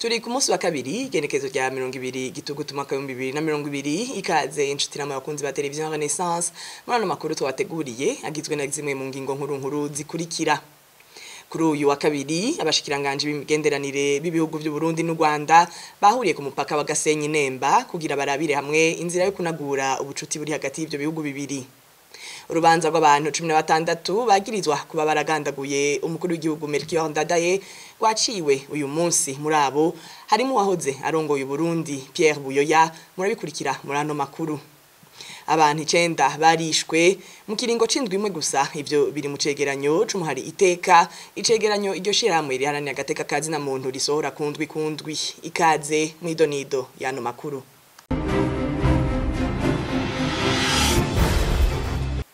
Turi ku munsi wa kabiri genekezo rya 20 gitugutu mwaka wa 2020 ikaze inshutiramo abakunzi ba televiziyo Renaissance murano makuru twateguriye agizwe na zimwe mu ngingo nkuru zikurikira. Kuri uyu wa kabiri abashikiranganje b'imigenderanire b'ibihugu by'u Burundi n'u Rwanda bahuriye ku mupaka wa Gasenyi Nemba kugira barabire hamwe inzira yo kunagura ubucuti buri hagati y'ibyo bihugu bibiri. Urubanza rw'abantu 16 bagirizwa kuba baragandaguye umukuru w'igihugu Amakuru Ndadaye rwaciwe uyu munsi muri abo harimo wahoze arongoye Burundi Pierre Buyoya murabikurikira murano makuru. Abantu 9 barishwe mu kiringo c'indwi imwe gusa ivyo biri mu cegeranyo c'umuhari iteka icegeranyo iryo shiramwe riharanira agateka kazi na muntu risohora kundwi ikaze mwidonido yano makuru.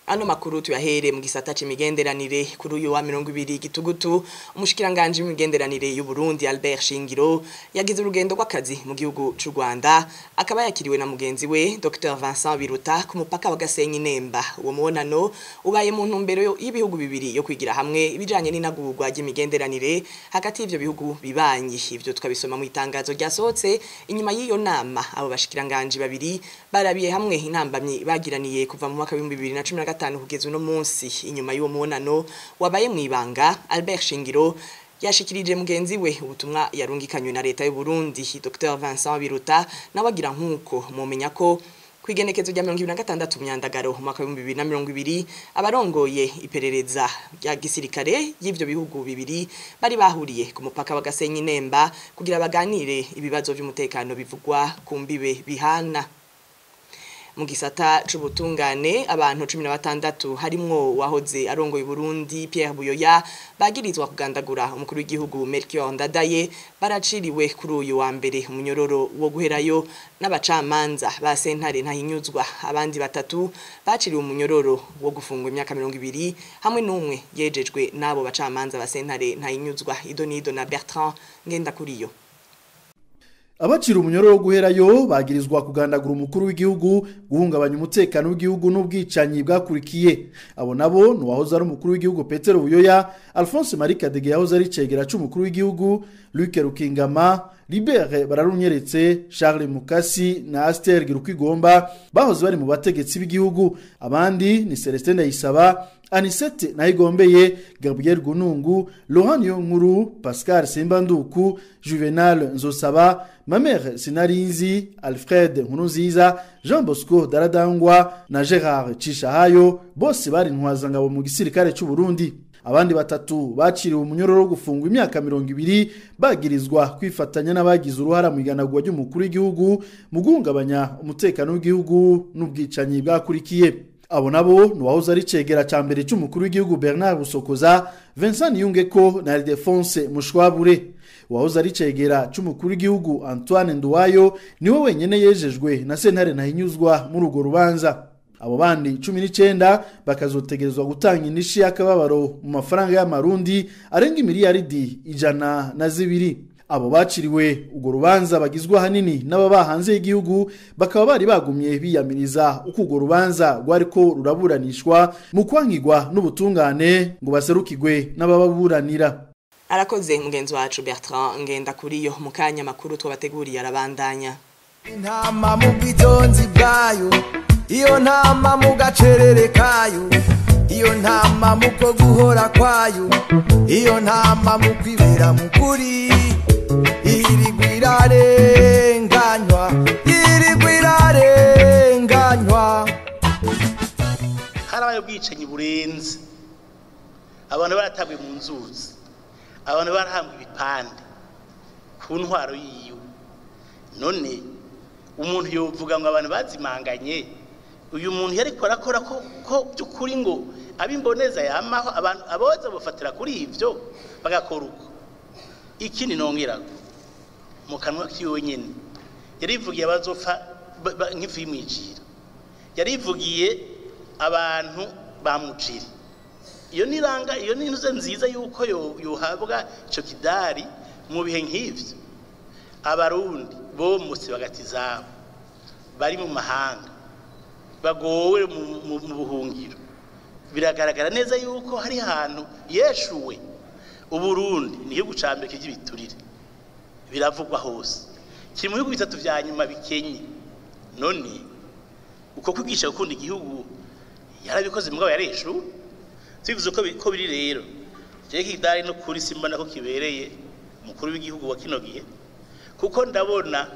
Ano makuru tuyahere mu gisata c'imigenderanire kuri uyu wa 20 gitugutu umushikiranganje w'imigenderanire y'u Burundi Albert Shingiro yagize urugendo rw'akazi mu gihugu c'u Rwanda akaba yakiriwe na mugenzi we Dr Vincent Biruta ku mupaka wa Gasenyi Nemba. Uwo mubonano ubaye mu ntumbero y'ibihugu bibiri yo kwigira hamwe ibijanye n'inagurwa ry'imigenderanire hagati y'ivyo bihugu bibanyi. Ivyo tukabisoma mu itangazo ryasohotse inyuma y'iyo nama abo bashikiranganje babiri barabiye hamwe intambamyi bagiraniye kuva mu mwaka wa 2015 kugeza uno munsi. Inyuma y'uwo mubonano wabaye mwibanga Albert Shingiro yashikirije mugenzi we ubutumwa yarungikanywe na leta y'u Burundi Dr Vincent Biruta nabagira nkuko mumenya ko kwigenekezo rya 2026 myandagaro mwaka wa 2020 abarongoye iperereza rya gisirikare y'ivyo bihugu bibiri bari bahuriye ku mupaka wa Gasenyi Nemba kugira baganire ibibazo by'umutekano bivugwa ku mbibe bihana. Mu gisata c'ubutungane abantu 16 harimwo wahoze arongoye Burundi Pierre Buyoya bagirizwa kugandagura umukuru w'igihugu Amakuru Ndadaye baraciriwe kuri uyu wa mbere umunyororo wo guherayo n'abacamanza ba sentare ntahinyuzwa. Abandi batatu baciriwe umunyororo wo gufungwa imyaka 20 hamwe n'umwe yejejwe nabo bacamanza ba sentare ntahinyuzwa. Idonido na Bertrand Ngendakuriyo. Abacira umunyororo wo guherayo bagirizwa kugandagura umukuru w'igihugu guhungabanya umutekano w'igihugu n'ubwicanyi bwakurikiye. Abo nabo nuwahoze ari umukuru w'igihugu Petero Buyoya, Alphonse Marie Kadege yahoze ari cegera c'umukuru w'igihugu, Luc Rukingama, Libere Bararunyeretse, Charles Mukasi na Aster Girukigomba bahoze bari mu bategetsi b'igihugu. Abandi ni Celestin Ndayisaba, Anisette Nayigombeye, Gabriel Gunungu, Laurent Yonkuru, Pascal Sembanduku, Juvenal Nzosaba, Mamere Sinarinzi, Alfred Nkurunziza, Jean Bosco Daradangwa na Gerard Cishahayo bose bari ntwazangabo mu gisirikare c'u Burundi. Abandi batatu baciriwe umunyororo wo gufungwa imyaka 20 bagirizwa kwifatanya n'abagize uruhara mu iganagwa ry'umukuru w'igihugu mu guhungabanya umutekano w'igihugu n'ubwicanyi bwakurikiye. Abo nabo nuwahoze ari cegera ca mbere c'umukuru w'igihugu Bernard Busokoza, Vincent Yungeko na Ildefonse Mushwabure. Wahoze ari cegera c'umukuru w'igihugu Antoine Nduwayo niwe wenyene yejejwe na sentare ntahinyuzwa muri urwo rubanza. Abo bandi 19 bakazotegerezwa gutanga indishi y'akababaro mu mafaranga y'amarundi arenga miliyaridi 102. Abo baciriwe urwo rubanza bagizwe hanini n'ababa hanze y'igihugu bakaba bari bagumye biyamiriza uko urwo rubanza rwariko ruraburanishwa mu kwankigwa n'ubutungane ngo baserukigwe n'abababuranira. Arakoze mugenzi wacu Bertrand Ngendakuriyo. Mu kanya makuru twabateguriye arabandanya. Intama mu bwitonzi bwayo, iyo ntama mu gacerere kayo, iyo ntama mu ko guhora kwayo, iyo ntama mu kwibera mu kuri, irigwirarenganywa. Harabaye ubwicanyi burenze, abantu baratabwe mu nzuzi, abantu barahambwa ibipande ku ntwaro yiwe. None umuntu yovuga ngo abantu bazimanganye, uyu muntu yari korakora ko byukuri ngo abimboneza yamaho abantu aboza bafatira kuri ivyo bagakora uko. Ikindi nongera mu kanwa kiwe nyene yarivugiye abazopfa nk'ifu y'imwijira, yarivugiye abantu bamuciri. Iyo niranga iyo nintuze nziza yuko yohabwa ico kidari mu bihe nk'ivyo. Abarundi bo musi bagatizabo bari mu mahanga bagowe mu buhungiro, biragaragara neza yuko hari hantu yeshuwe. Uburundi ni igihugu cambere cy'ibiturire, biravugwa hose kiri mu bihugu bitatu vya nyuma bikenye none uko kwigisha gukunda igihugu yarabikoze mugabo yareshu tubivuze ko biri rero je kidari no kuri simba nako kibereye umukuru w'igihugu wa kino gihe kuko ndabona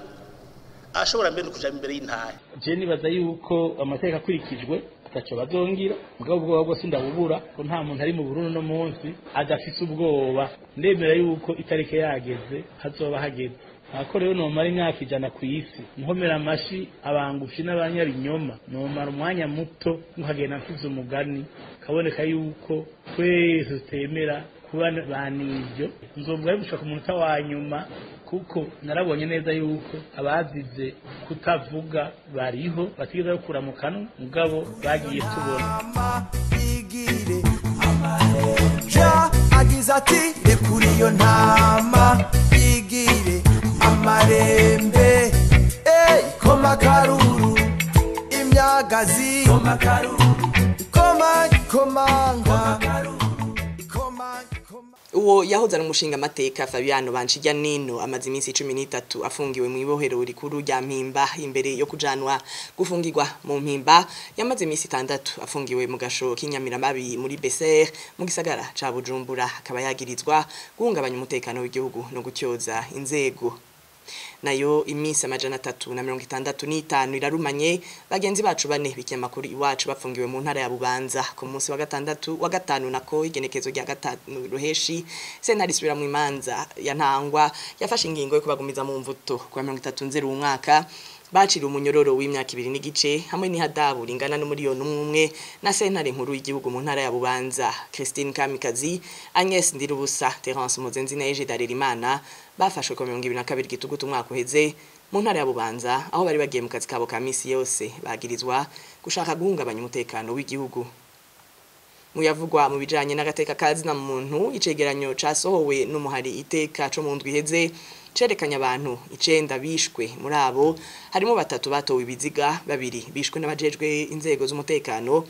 ashobora mbere kuja imbere y'intare je nibaza yuko amateka akurikijwe ataco bazongira mugabo ubwoba bwose ndabubura ko nta muntu ari mu Burundi no munsi adafise ubwoba ndemera yuko itarike yageze hazoba hageze ako rero nomara imyaka 100 ku isi nkomera amashi abangufi n'abanyabinyoma nomara umwanya muto nkagenda mfize umugani kaboneka yuko twese tutemera kuba banivyo nzobwa gushaka umunota wa nyuma kuko narabonye neza yuko abazize kutavuga bariho batigeze gukura mu kanwa mugabo bagiye tubona igire ja agize ati rekuriyo ntama igire amarembe koma karuru imyagazi koma karuru koma uwo yahoze ari umushinga amateka Fabiano Banshijya Nino amaze iminsi 13 afungiwe mu ibohero rikuru rya Mpimba imbere yo kujanwa gufungirwa mu Mpimba yamaze iminsi 6 afungiwe mu gasho k'Inyamiramabi muri BCR mu gisagara ca Bujumbura akaba yagirizwa guhungabanya umutekano w'igihugu no gutyoza inzego nayo iminsi 365 irarumanye bagenzi bacu bane b'Amakuru Iwacu bafungiwe mu ntara ya Bubanza ku munsi wa gatanu nako igenekezo rya 5 ruheshi sentare isubira mu imanza ya Ntangwa yafashe ingingo yo kubagumiza mu mvuto kwa 30 umwaka bacira umunyororo w'imyaka 2 n'igice hamwe n'ihadabu ringana no miliyoni 1 na sentare nkuru y'igihugu mu ntara ya Bubanza Christine Kamikazi Agnes Ndirubusa Terence Mozenzi na Eje Darerimana bafashwe ku 2022 gitugutu umwaka uheze mu ntara ya Bubanza aho bari bagiye mu kazi kabo ka misi yose bagirizwa gushaka guhungabanya umutekano w'igihugu. Muyavugwa mu bijanye n'agateka kazi na muntu icegeranyo casohowe n'umuhari iteka co mu ndwi iheze cerekanya abantu 9 bishwe muri abo harimo 3 batowe ibiziga 2 bishwe n'abajejwe inzego z'umutekano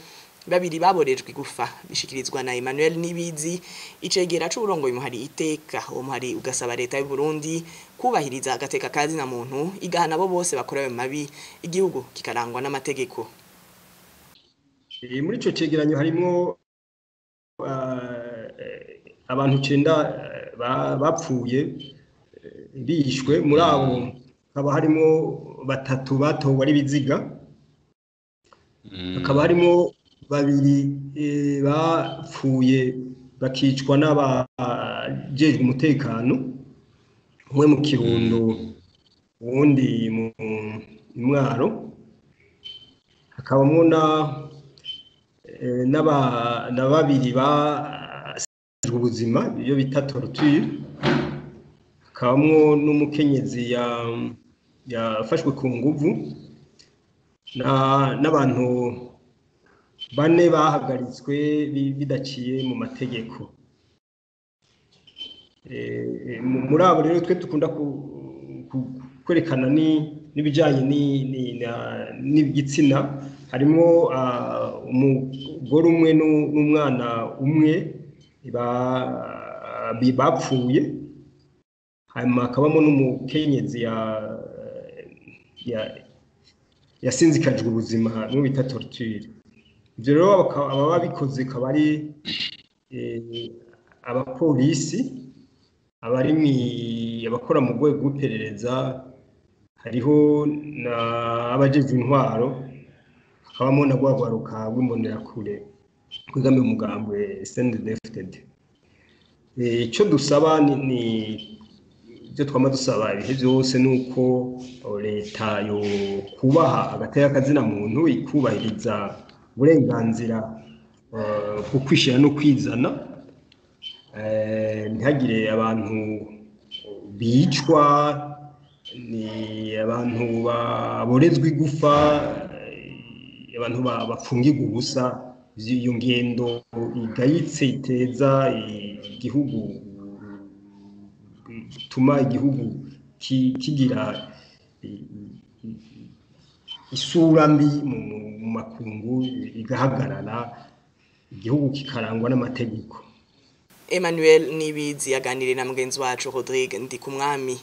2 baborejwe gufa bishikirizwa na Emmanuel Nibizi icegera c'uburongoye umuhari iteka uwo muhari ugasaba leta y'u Burundi kubahiriza agateka kazi na muntu igahana abo bose bakorewe mabi igihugu kikarangwa n'amategeko. Muri ico cegeranyo harimo abantu 9 bapfuye bishwe muri abo haba harimo 3 batowe ari biziga hakaba harimo 2 bapfuye bakicwa n'abajejwe umutekano umwe mu Kirundo uwundi mu Mwaro hakabamo na 2 basizwe ubuzima iyo bita torture hakabamo n'umukenyezi yafashwe ku nguvu n'abantu 4 bahagaritswe bidaciye mu mategeko. Muri abo rero twe dukunda kwerekana n'ibijanye n'igitsina harimo umugore umwe n'umwana umwe bapfuye hanyuma hakabamo n'umukenyezi yasinzikajwe ubuzima mu bita torture. Ibyo rero aba babikoze kaba ari abapolisi abakora mu rwego rw'iperereza hariho n'abajejwe intwaro hakabamo na rwagwaruka rw'imbonerakure kwigamiye umugambwe CNDD-FDD. Icyo dusaba ni ibyo twama dusaba ibihe byose nuko leta yo kubaha agateka kazina muntu ikubahiriza uburenganzira bwo kwishira no kwizana ntihagire abantu bicwa ni abantu baborezwe igufa abantu bafungirwa ubusa iyo ngendo igayitse iteza igihugu bituma igihugu kigira isura mbi mu makungu igahagarara igihugu kikarangwa n'amategeko. Emmanuel Nibizi yaganiriye na mugenzi wacu Rodrigue Ndikumwami.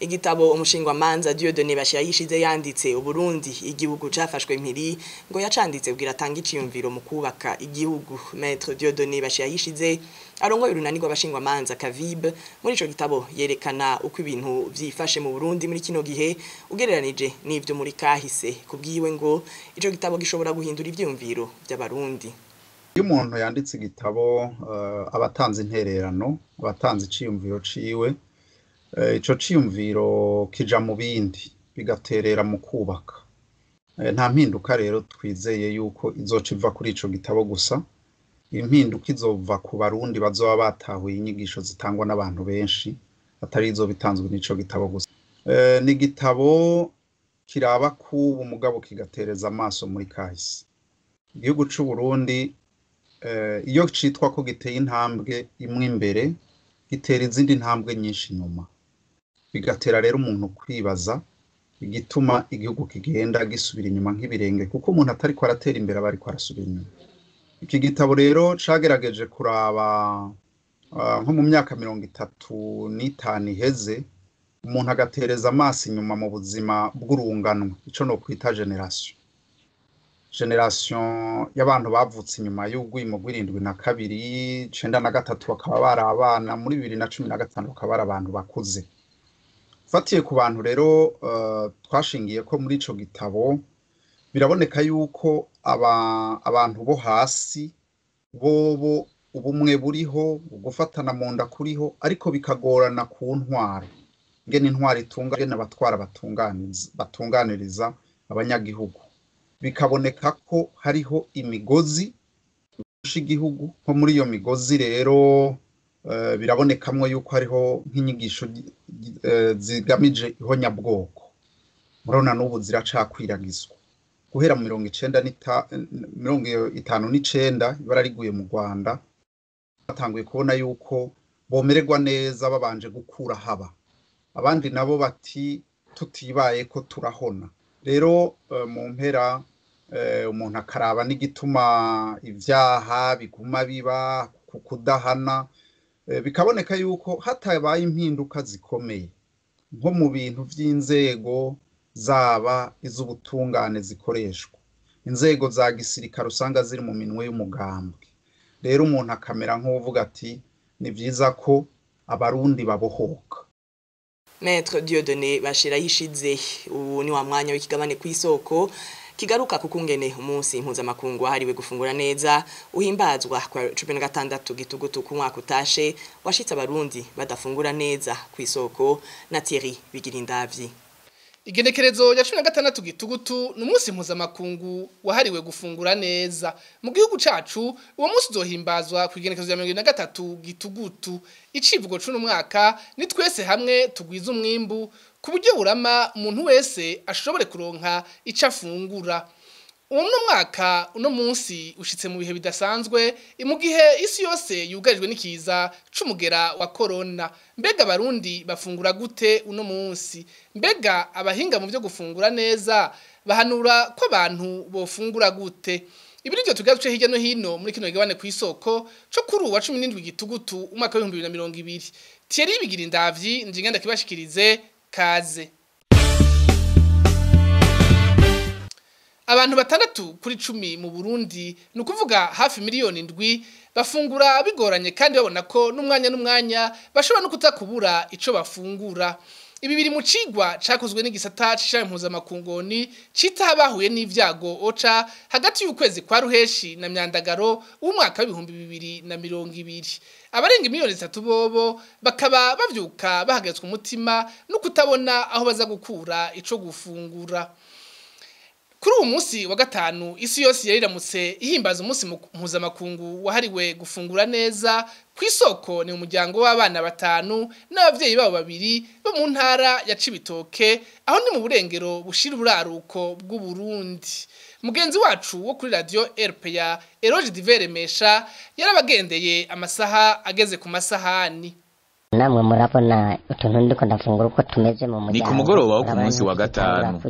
igitabo umushingwamanza Dieudonné Bashirayishize yanditse Uburundi igihugu cafashwe mpiri ngo yacanditse kugira atanga iciyumviro mu kubaka igihugu. Maître Dieudonné Bashirayishize arongoye urunani rw'abashingwamanza Kavib muri ico gitabo yerekana uko ibintu vyifashe mu Burundi muri kino gihe ugereranije n'ivyo muri kahise. Kubwiwe ngo ico gitabo gishobora guhindura ivyumviro by'abarundi. Iyo umuntu yanditse igitabo abatanze intererano, abatanze iciyumviro ciwe, ico ciyumviro kija mu bindi bigaterera mu kubaka. Nta mpinduka rero twizeye yuko izoca iva kuri ico gitabo gusa. Impinduka izova ku barundi bazoba batahuye inyigisho zitangwa n'abantu benshi atari izo bitanzwe n'ico gitabo gusa. Ni igitabo kiraba ku umugabo kigatereza amaso muri kahise. Igihugu c'u Burundi iyo citwa ko giteye intambwe imwe imbere gitera izindi ntambwe nyinshi inyuma, bigatera rero umuntu kwibaza igituma igihugu kigenda gisubira inyuma nk'ibirenge, kuko umuntu atari ko aratera imbere aba ariko arasubira inyuma. Iki gitabo rero cagerageje kuraba nko mu myaka 35 iheze, umuntu agatereza amaso inyuma mu buzima bw'urunganwe, ico no kwita generation y'abantu bavutse inyuma y'ugwimo rw'72, 93 bakaba bari abana, muri 2015 bakaba bari abantu bakuze. Fatiye ku bantu rero twashingiye ko muri ico gitabo biraboneka yuko abantu bo hasi bobo ubumwe buriho, ugufatana mu nda kuriho, ariko bikagorana ku ntwaro. Ngene intwaro itunga, ngene abatwara batunganiriza abanyagihugu. Bikaboneka ko hariho imigozi y'igihugu, nko muri iyo migozi rero birabonekamwe yuko hariho nk'inyigisho zigamije ihonyabwoko. Murabona n'ubu ziracakwiragizwa. Guhera mu 1959 ibara riguye mu Rwanda, batanguye kubona yuko bomererwa neza babanje gukura haba. Abandi nabo bati tutibaye ko turahona. Rero mu mpera umuntu akaraba n'igituma ivyaha biguma biba kudahana, bikaboneka yuko hatabaye impinduka zikomeye nko mu bintu vy'inzego zaba iz'ubutungane zikoreshwa, inzego za gisirikare usanga ziri mu minwe y'umugambwe. Rero umuntu akamera nk'uvuga ati ni vyiza ko abarundi babohoka. Maître Dieudonné Bashirayishize, ubu ni wa mwanya w'ikigabane kw'isoko kigaruka kukungene umunsi mpuzamakungu wahariwe gufungura neza uhimbazwa kwa 16 gitugutu ku mwaka utashe washitse abarundi badafungura neza kw'isoko na Thierry Bigirindavyi. Igenekerezo ya 16 gitugutu numunsi mpuzamakungu wahariwe gufungura neza. Mu gihugu cacu uwo munsi uzohimbazwa ku igenekerezo ya 23 gitugutu. Icivugo c'uno mwaka ni twese hamwe tugwiza umwimbu ku buryo burama umuntu wese ashobore kuronka ico afungura. Uno mwaka uno munsi ushitse mu bihe bidasanzwe mu gihe isi yose yugarijwe n'ikiza c'umugera wa corona. Mbega abarundi bafungura gute uno munsi? Mbega abahinga mu byo gufungura neza bahanura ko abantu bofungura gute? Ibi nivyo tugaruce hirya no hino muri kino gigabane kw'isoko co kuri uwa 17 gitugutu umwaka wa 2020. Thierry Bigirindavyi njinganda kibashikirize kaze. Abantu 6 kuri 10 mu Burundi nukuvuga hafi miliyoni 7 bafungura bigoranye kandi babona ko n'umwanya bashobora no kutakubura ico bafungura. Ibi biri mu cigwa cakozwe n'igisata c'ishyirahamwe mpuzamakungoni cita abahuye n'ivyago OCHA hagati y'ukwezi kwa Ruheshi na Myandagaro w'umwaka wa 2020. Abarenga miliyoni 3 bobo bakaba bavyuka bahagazwe umutima no kutabona aho baza gukura ico gufungura. Kuri uwo munsi wa gatanu isi yose yariramutse ihimbaza umunsi mpuzamakungu wahariwe gufungura neza. Kw'isoko ni umuryango w'abana 5 n'abavyeyi babo 2 bo mu ntara ya Cibitoke, aho ni mu burengero bushira uburaruko bw'u Burundi. Mugenzi wacu wo kuri radio RPA Eroge Diveremesha yarabagendeye amasaha ageze ku masahani. Namwe murabona utuntu ndiko ndafungura uko tumeze mu muryango. Ni ku mugoroba wo ku munsi wa gatanu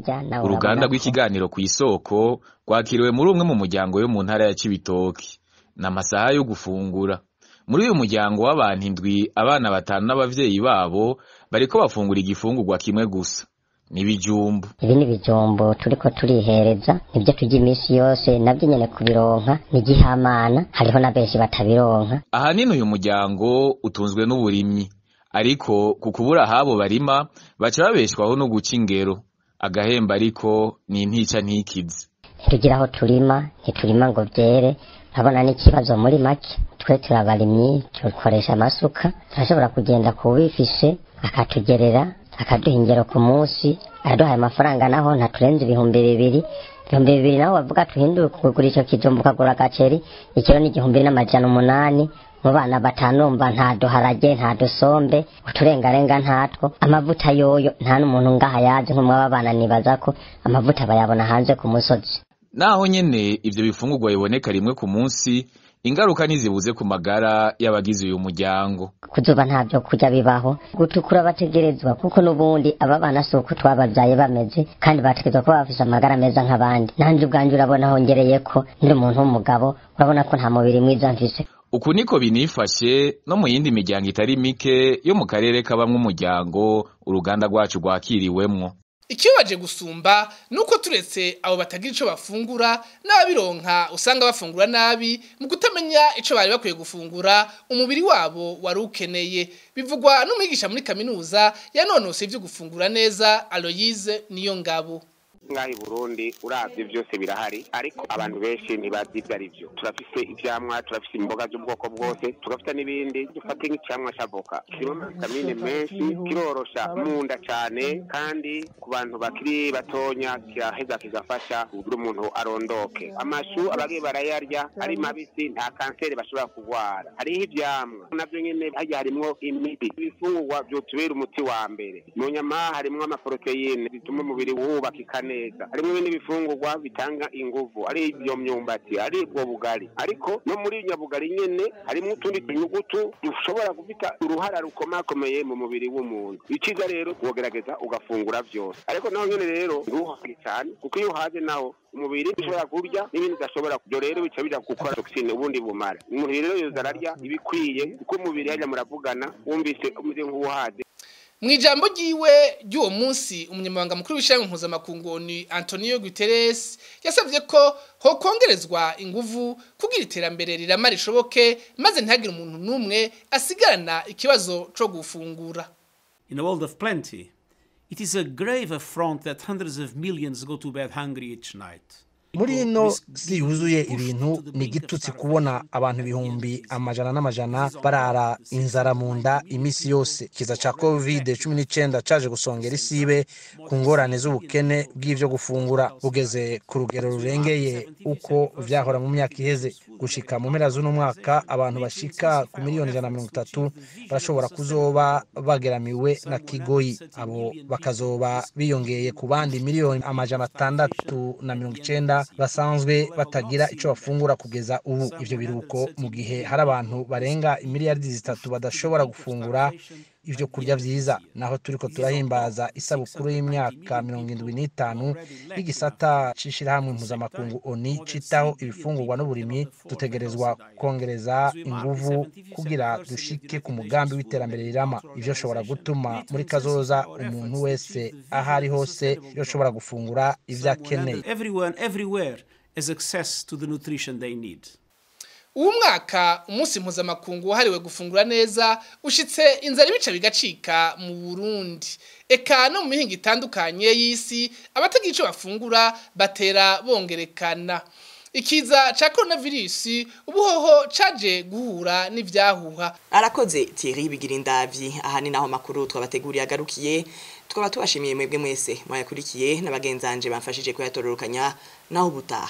uruganda rw'ikiganiro ku isoko rwakiriwe muri umwe mu muryango yo mu ntara ya Cibitoke n'amasaha yo gufungura. muri uyu muryango w'abantu indwi abana batanu n'abavyeyi babo bariko bafungura igifungurwa kimwe gusa n'ibijumbu. Ibi ni ibijumbu turiko turihereza nibyo turya iminsi yose, nabyo nyene kubironka n'igihamana, hariho na benshi batabironka. Ahanini uyu muryango utunzwe n'uburimyi, ariko ku kubura habo barima baca babeshwaho no guca ingero, agahemba ariko ni ntica ntikize. Tugira aho turima, ntiturima ngo byere, nkabona n'ikibazo muri make. Twe turabarimyi, dukoresha amasuka, turashobora kugenda kubifishe akatugerera, akaduha ingero ku munsi, aduhaye amafaranga naho ntaturenze 2,000. 2,000 naho bavuga tuhindure kugura ico kijumbu ukagura agaceri, ikiro ni 1,800. Mu bana batanumva nta duharage nta dusombe, uturengarenga ntatwo. Amavuta yoyo nta n'umuntu ngaha yaje nko mwabana, nibaza ko amavuta bayabona hanze ku musozi. Naho nyene ivyo bifungurwa biboneka rimwe ku munsi, ingaruka nizibuze ku magara y'abagize uyu muryango. Kuzuba ntavyo kurya bibaho, gutukura bategerezwa kuko nubundi aba bana soko twabavyaye bameze, kandi bategerezwa ko bafise amagara meza nk'abandi. Nanje ubwanje urabona hongereyeko ndi umuntu w'umugabo, urabona ko nta mubiri mwiza mfise. Uku niko binifashe no mu yindi miryango itari mike yo mu karere kabamwe umuryango uruganda rwacu rwakiriwemwo. Ikibaje gusumba nuko turetse abo batagira ico bafungura n'abironka usanga bafungura nabi mu kutamenya ico bari bakwiye gufungura, umubiri wabo warukeneye. Bivugwa n'umwigisha muri kaminuza yanonose ivyo gufungura neza Aloyize niyo ngabo. Ngahi Burundi uravye byose birahari, ariko abantu benshi ntibazi ibyo ari byo. Turafise ivyamwa, turafise imboga z'ubwoko bwose, tugafita n'ibindi. Dufate nk'icyamwa c'avoka, kirimo vitamine menshi, kirorosha munda cyane, kandi ku bantu bakiri batonya kiraheza kigafasha kugira umuntu arondoke. Amashu abagiye barayarya ari mabisi nta kanseri bashobora kugwara. Hariho ivyamwa navyo nyene hajya harimwo imiti, ibifungurwa byo tubera umuti wa mbere. Mu nyama harimwo amaproteine bituma umubiri wubaka neza, harimo ibindi bifungurwa bitanga inguvu, ari ibyo myumbati, ari ibwo bugari. Ariko no muri nyabugari nyene harimo utundi tunyugutu dushobora gufita uruhara rukomakomeye mu mubiri w'umuntu. Ikiza rero wogerageza ugafungura vyose, ariko naho nyene rero ntuhage cyane, kuko iyo uhaze naho umubiri ushobora kurya n'ibindi udashobora. Byo rero bica bija gukora toxine ubundi bumara. Umuntu rero yoza ararya ibikwiye, kuko umubiri hajya muravugana wumvise umeze nk'uwahaze. Mwijambo jiwe ry'uwo munsi umunyamabanga mukuru w'ishyirahamwe mpuzamakungu ni Antonio Guterres yasavye ko ho kongerezwa inguvu kugira iterambere rirama rishoboke, maze ntihagire umuntu numwe asigarana ikibazo co gufungura. In a world of plenty, it is a grave affront that hundreds of millions go to bed hungry each night. Muri ino si yuzuye ibintu ni gitutsi kubona abantu ibihumbi amajana n'amajana barara inzara mu nda imisi yose. Kiza ca COVID-19 caje gusongera isibe ku ngorane z'ubukene bw'ivyo gufungura, bugeze ku rugero rurengeye uko vyahora mu myaka iheze. Gushika mu mpera z'uno mwaka abantu bashika ku miliyoni 130 barashobora kuzoba bageramiwe na kigoyi. Abo bakazoba biyongeye ku bandi miliyoni amajana 690 basanzwe batagira ico bafungura kugeza ubu. Ivyo biruko mu gihe hari abantu barenga imiliyardi 3 badashobora gufungura ivyo kurya vyiza. Naho turiko turahimbaza isabukuru y'imyaka 75 y'igisata c'ishirahamwe mpuzamakungu ONU citaho ibifungurwa n'uburimyi, dutegerezwa kongereza inguvu kugira dushike ku mugambi w'iterambere rirama. Ivyo shobora gutuma muri kazoza umuntu wese ahari hose yoshobora gufungura ivyo akeneye. Everywhere has access to the nutrition they need. Uwo mwaka umunsi mpuzamakungu wahariwe gufungura neza ushitse inzara ibica bigacika mu Burundi. Eka no mu mihingo itandukanye y'isi abatagira ico bafungura batera bongerekana. Ikiza ca coronavirus ubuhoho caje guhura n'ivyahuha. Arakoze Thierry Bigirindavyi. Aha ni naho makuru twabateguriye agarukiye. Twaba tubashimiye mwebwe mwese mwayakurikiye n'abagenzanje bamfashije kuyatororokanya naho butaha.